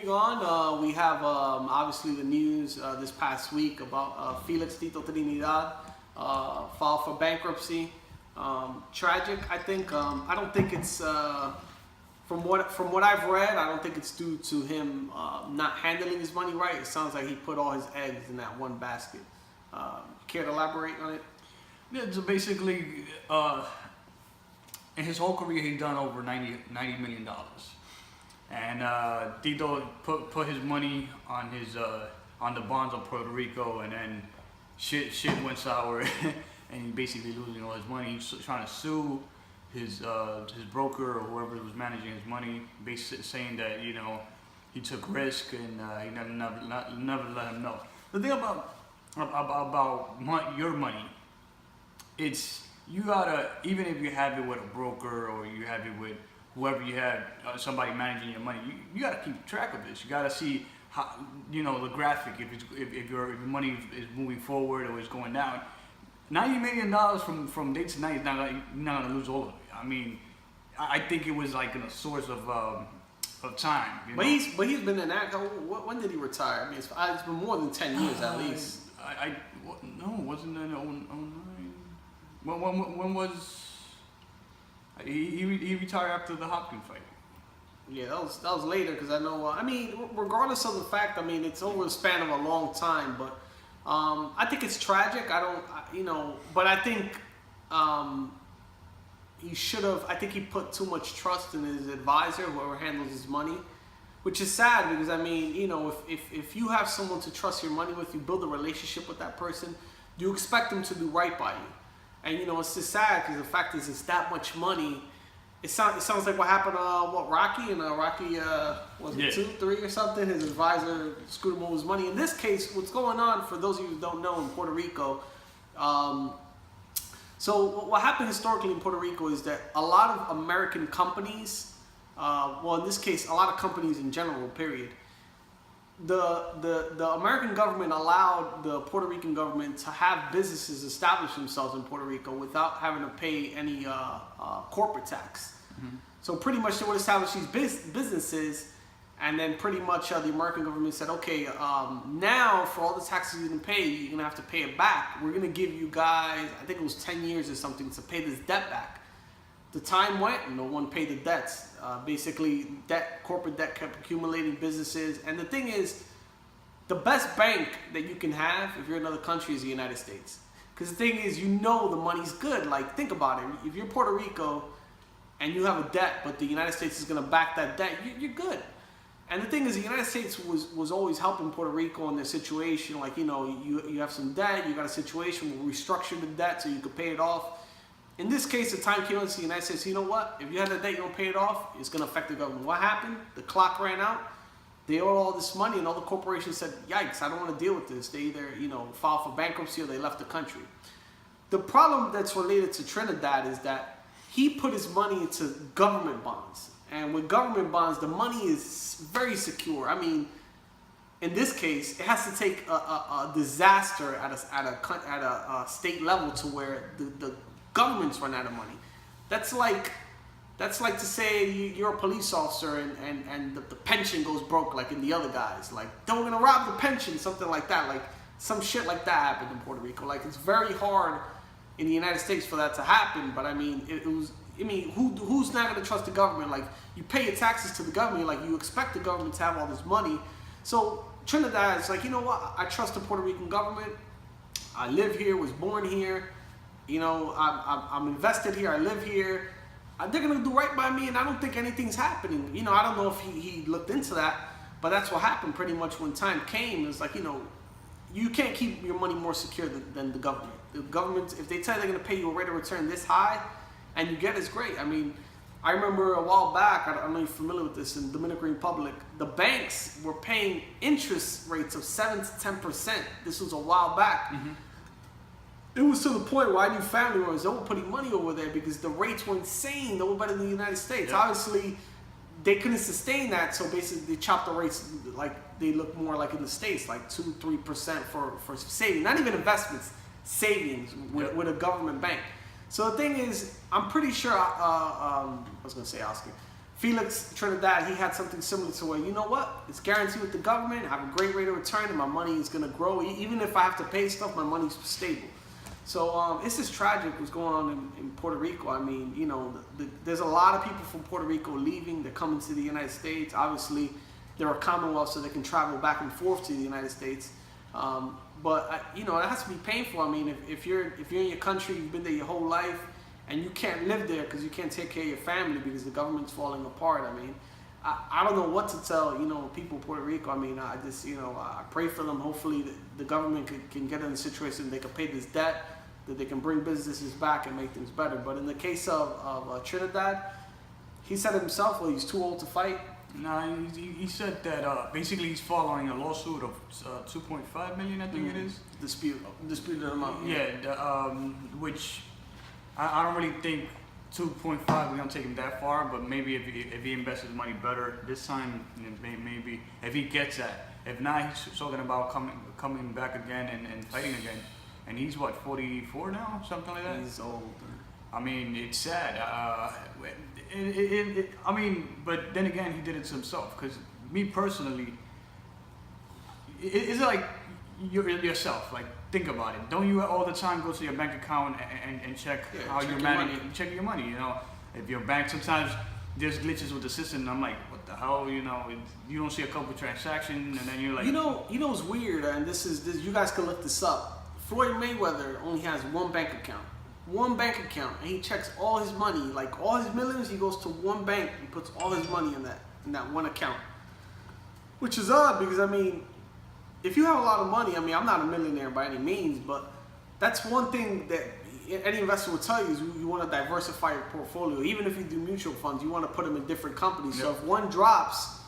moving on, we have obviously the news this past week about Felix Tito Trinidad filed for bankruptcy. Tragic, I think. I don't think it's from what I've read. I don't think it's due to him not handling his money right. It sounds like he put all his eggs in that one basket. Care to elaborate on it? Yeah, so basically, in his whole career, he's done over $90 million. And Tito put his money on the bonds of Puerto Rico, and then shit went sour, and he basically losing all his money. He's trying to sue his broker or whoever was managing his money, basically saying that he took risk and he never let him know. The thing about your money, it's you gotta, even if you have it with a broker or you have it with whoever you have, somebody managing your money, you got to keep track of this. You got to see how, the graphic, if your money is moving forward or is going down. $90 million from day to night is not going to lose all of it. I mean, I think it was like a source of time. But he's been in that. When did he retire? I mean, it's been more than 10 years at least. No, wasn't that 09? When was... He retired after the Hopkins fight. Yeah, that was later, because I know. I mean, regardless of the fact, I mean, it's over the span of a long time. But I think it's tragic. But I think he should have. I think he put too much trust in his advisor, whoever handles his money, which is sad because I mean, if you have someone to trust your money with, you build a relationship with that person, you expect them to do right by you. And it's just sad because the fact is it's that much money. It sounds like what happened Rocky was it 2, 3 or something? His advisor screwed him over his money. In this case, what's going on, for those of you who don't know, in Puerto Rico, so what happened historically in Puerto Rico is that a lot of American companies, in this case, a lot of companies in general, period, the American government allowed the Puerto Rican government to have businesses establish themselves in Puerto Rico without having to pay any corporate tax. Mm-hmm. So pretty much they would establish these businesses, and then pretty much the American government said, okay, now for all the taxes you didn't pay, you're gonna have to pay it back. We're gonna give you guys, I think it was 10 years or something, to pay this debt back. The time went, and no one paid the debts. Basically, corporate debt kept accumulating, businesses. And the thing is, the best bank that you can have if you're in another country is the United States. Because the thing is, the money's good. Like, think about it. If you're Puerto Rico and you have a debt, but the United States is going to back that debt, you're good. And the thing is, the United States was always helping Puerto Rico in their situation. Like, you have some debt, you got a situation, we'll restructure the debt so you could pay it off. In this case, the time came to the United States, you know what? If you had a debt, you don't pay it off, it's going to affect the government. What happened? The clock ran out. They owed all this money, and all the corporations said, yikes, I don't want to deal with this. They either, filed for bankruptcy or they left the country. The problem that's related to Trinidad is that he put his money into government bonds. And with government bonds, the money is very secure. I mean, in this case, it has to take a disaster at a state level to where the governments run out of money. That's like to say you're a police officer and the pension goes broke, like in the other guys. Like, we're gonna rob the pension, something like that. Like, some shit like that happened in Puerto Rico. Like, it's very hard in the United States for that to happen. But I mean, who's not gonna trust the government? Like, you pay your taxes to the government. Like, you expect the government to have all this money. So Trinidad is like, you know what? I trust the Puerto Rican government. I live here, was born here. I'm invested here, I live here. They're going to do right by me, and I don't think anything's happening. I don't know if he looked into that, but that's what happened pretty much when time came. It's like, you can't keep your money more secure than the government. The government, if they tell you they're going to pay you a rate of return this high, and you get it's great. I mean, I remember a while back, I don't know if you're familiar with this, in the Dominican Republic, the banks were paying interest rates of 7 to 10%. This was a while back. Mm-hmm. It was to the point where I knew family members, they were putting money over there because the rates were insane. They were better than the United States. Yeah. Obviously, they couldn't sustain that, so basically they chopped the rates, like they look more like in the States, like 2-3% for savings. Not even investments, savings with a government bank. So the thing is, I'm pretty sure, I was going to say Oscar, Felix Trinidad, he had something similar to where, you know what, it's guaranteed with the government, I have a great rate of return, and my money is going to grow. Even if I have to pay stuff, my money's stable. So it's just tragic what's going on in Puerto Rico. I mean, you know, there's a lot of people from Puerto Rico leaving. They're coming to the United States. Obviously, they're a Commonwealth, so they can travel back and forth to the United States. But you know, it has to be painful. I mean, if you're in your country, you've been there your whole life, and you can't live there because you can't take care of your family because the government's falling apart. I mean, I don't know what to tell, you know, people in Puerto Rico. I mean, I just, you know, I pray for them. Hopefully the government can get in a situation they can pay this debt, that they can bring businesses back and make things better. But in the case of Trinidad, he said himself, well, he's too old to fight. No, he said that basically he's following a lawsuit of 2.5 million, I think it is. Disputed amount. Yeah, which I don't really think 2.5 is gonna take him that far, but maybe if he invests his money better this time, maybe if he gets that. If not, he's talking about coming back again and fighting again. And he's what, 44 now, something like that. He's old. I mean, it's sad. I mean, but then again, he did it to himself. Because me personally, is it like yourself? Like, think about it. Don't you all the time go to your bank account and check how you're managing, check your money? You know, if your bank, sometimes there's glitches with the system. And I'm like, what the hell? You know, you don't see a couple transactions, and then you're like, you know, it's weird, and this you guys can look this up. Floyd Mayweather only has one bank account, and he checks all his money, like all his millions. He goes to one bank and puts all his money in that one account, which is odd because I mean, if you have a lot of money, I mean, I'm not a millionaire by any means, but that's one thing that any investor will tell you is you want to diversify your portfolio. Even if you do mutual funds, you want to put them in different companies. Yep. So if one drops,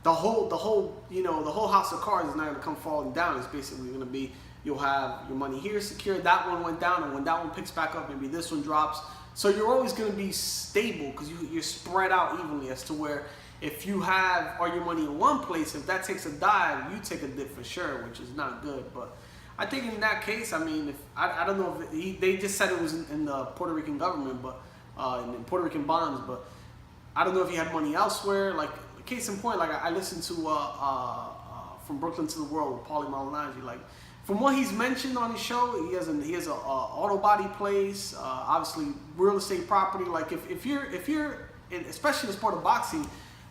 the whole house of cards is not going to come falling down. It's basically going to be, you'll have your money here secure, that one went down, and when that one picks back up, maybe this one drops. So you're always going to be stable because you're spread out evenly, as to where if you have all your money in one place, if that takes a dive, you take a dip for sure, which is not good. But I think in that case, I mean, I don't know if they just said it was in the Puerto Rican government, but in Puerto Rican bonds, but I don't know if he had money elsewhere. Like, case in point, like I listened to From Brooklyn to the World with Paulie Malignaggi. Like, from what he's mentioned on his show, he has a auto body place, obviously real estate property. Like if you're especially in the sport of boxing,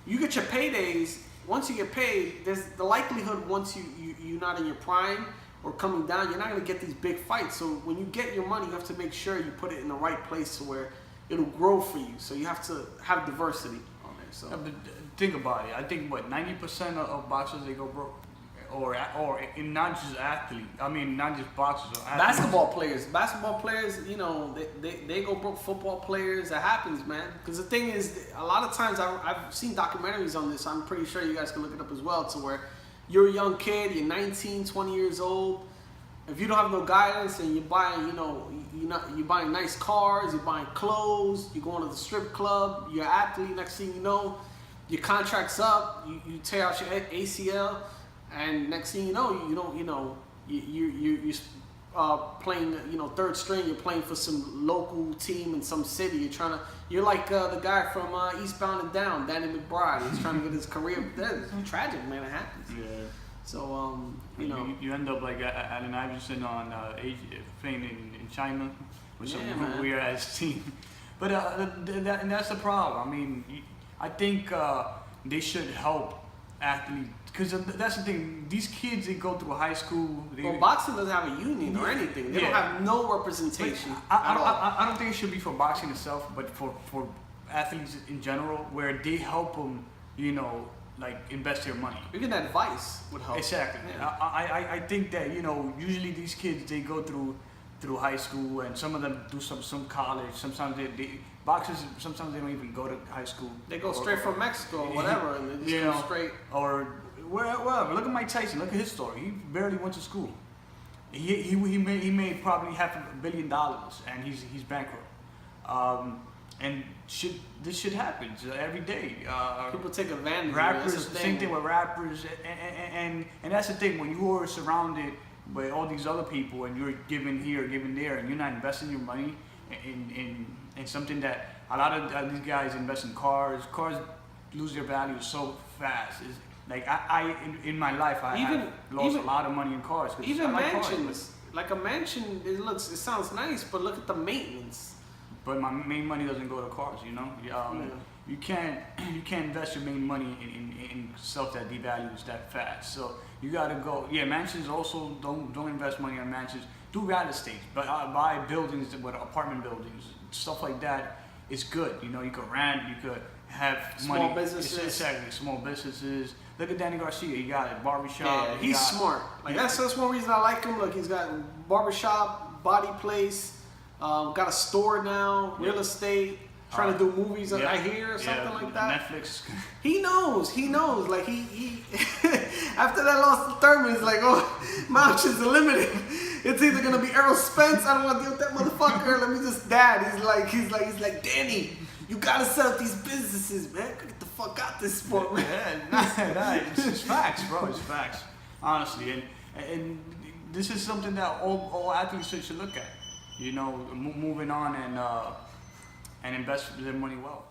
you get your paydays. Once you get paid, there's the likelihood once you're not in your prime or coming down, you're not going to get these big fights. So when you get your money, you have to make sure you put it in the right place to where it'll grow for you. So you have to have diversity on there. So yeah, but think about it. I think what 90% of boxers, they go broke. Or in not just athletes. I mean, not just boxers. Or athletes. Basketball players, you know, they go broke. Football players, that happens, man. Because the thing is, a lot of times I've seen documentaries on this. I'm pretty sure you guys can look it up as well. To where you're a young kid, you're 19, 20 years old. If you don't have no guidance and you're buying, you're buying nice cars, you're buying clothes, you're going to the strip club, you're an athlete. Next thing you know, your contract's up. You tear out your ACL. And next thing you know, you're playing, third string. You're playing for some local team in some city. You're like the guy from Eastbound and Down, Danny McBride. He's trying to get his career. That's tragic, man. It happens. Yeah. So you end up like Allen Iverson on playing in China with some weird ass team. But and that's the problem. I mean, I think they should help athletes. Because that's the thing, these kids, they go through high school. Boxing doesn't have a union or anything. They don't have no representation at all. I don't think it should be for boxing itself, but for athletes in general, where they help them, like invest their money. Even advice would help. Exactly. Yeah. I think that, usually these kids, they go through high school, and some of them do some college. Sometimes boxers, sometimes they don't even go to high school. They go straight from Mexico or whatever, and they just go straight. Or wherever. Look at Mike Tyson. Look at his story. He barely went to school. He made probably $500 million, and he's bankrupt. And this shit happens every day. People take advantage. Rappers, same thing with rappers, and that's the thing, when you are surrounded by all these other people and you're giving here, giving there, and you're not investing your money in something that a lot of these guys invest in cars. lose their value so fast. Is like I in my life I have lost a lot of money in cars. Even mansions, like a mansion, it sounds nice, but look at the maintenance. But my main money doesn't go to cars, you know. You can't invest your main money in stuff that devalues that fast. So you gotta go. Yeah, mansions also don't invest money on mansions. Do real estate, but buy buildings with apartment buildings, stuff like that. It's good. You know, you could rent, you could have small money. businesses. Exactly, small businesses. Look at Danny Garcia. He got a barbershop. Yeah, he's smart. Like that's one reason I like him. Look, he's got barbershop, body place, got a store now, real estate. Trying to do movies, I hear, or something like that. Netflix. He knows. Like he after that loss to Thurman, he's like, oh, my options are limited. It's either gonna be Errol Spence. I don't want to deal with that motherfucker. Let me just dad. He's like, Danny, you gotta set up these businesses, man. Get the fuck out this sport, man. Yeah, it's facts, bro. It's facts, honestly. And this is something that all athletes should look at. You know, moving on and invest their money well.